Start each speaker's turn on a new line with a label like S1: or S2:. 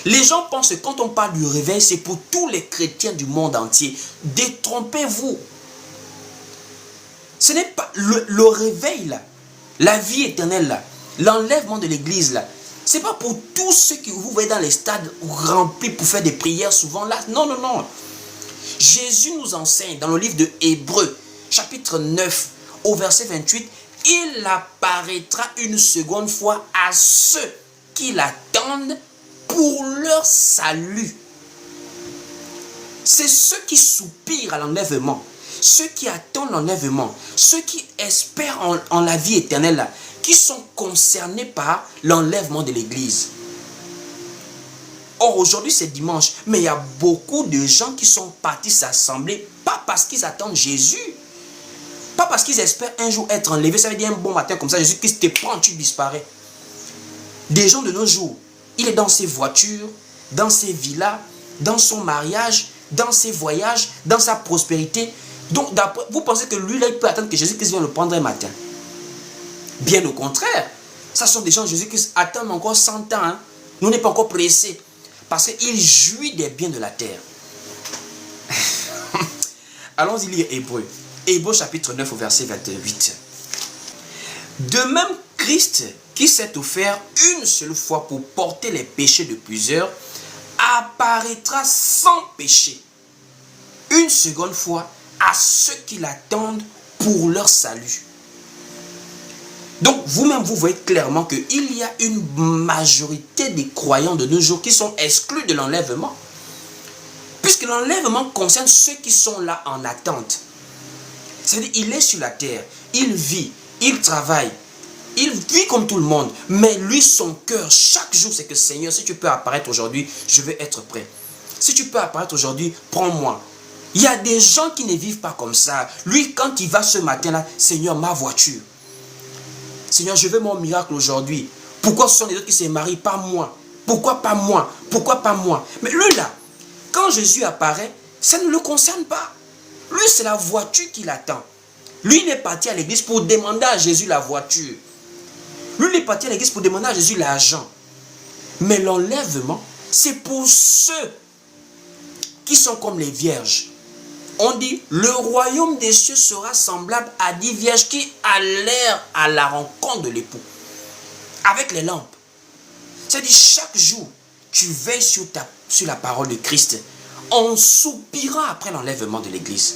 S1: Les gens pensent que quand on parle du réveil, c'est pour tous les chrétiens du monde entier. Détrompez-vous. Ce n'est pas le réveil là, la vie éternelle là, l'enlèvement de l'église là. Ce n'est pas pour tous ceux que vous voyez dans les stades remplis pour faire des prières souvent là. Non, non, non. Jésus nous enseigne dans le livre de Hébreux, chapitre 9, au verset 28, il apparaîtra une seconde fois à ceux qui l'attendent pour leur salut. C'est ceux qui soupirent à l'enlèvement, ceux qui attendent l'enlèvement, ceux qui espèrent en la vie éternelle, là, qui sont concernés par l'enlèvement de l'église. Or, aujourd'hui, c'est dimanche, mais il y a beaucoup de gens qui sont partis s'assembler, pas parce qu'ils attendent Jésus, pas parce qu'ils espèrent un jour être enlevés. Ça veut dire un bon matin comme ça, Jésus-Christ te prend, tu disparais. Des gens de nos jours, il est dans ses voitures, dans ses villas, dans son mariage, dans ses voyages, dans sa prospérité. Donc, vous pensez que lui, là, il peut attendre que Jésus-Christ vienne le prendre un matin? Bien au contraire. Ce sont des gens, Jésus-Christ attend encore 100 ans. Hein. Nous n'est pas encore pressés. Parce qu'il jouit des biens de la terre. Allons-y lire Hébreux. Hébreux chapitre 9 au verset 28. De même, Christ, qui s'est offert une seule fois pour porter les péchés de plusieurs, apparaîtra sans péché une seconde fois à ceux qui l'attendent pour leur salut. Donc, vous-même, vous voyez clairement qu'il y a une majorité des croyants de nos jours qui sont exclus de l'enlèvement. Puisque l'enlèvement concerne ceux qui sont là en attente. C'est-à-dire, il est sur la terre, il vit, il travaille, il vit comme tout le monde. Mais lui, son cœur, chaque jour, c'est que Seigneur, si tu peux apparaître aujourd'hui, je vais être prêt. Si tu peux apparaître aujourd'hui, prends-moi. Il y a des gens qui ne vivent pas comme ça. Lui, quand il va ce matin-là, Seigneur, ma voiture. Seigneur, je veux mon miracle aujourd'hui. Pourquoi ce sont les autres qui se marient, pas moi? Pourquoi pas moi? Pourquoi pas moi? Mais lui là, quand Jésus apparaît, ça ne le concerne pas. Lui, c'est la voiture qui l'attend. Lui, il est parti à l'église pour demander à Jésus la voiture. Lui, il est parti à l'église pour demander à Jésus l'argent. Mais l'enlèvement, c'est pour ceux qui sont comme les vierges. On dit, le royaume des cieux sera semblable à 10 vierges qui allèrent à la rencontre de l'époux. Avec les lampes. C'est-à-dire, chaque jour, tu veilles sur la parole de Christ. On soupira après l'enlèvement de l'église.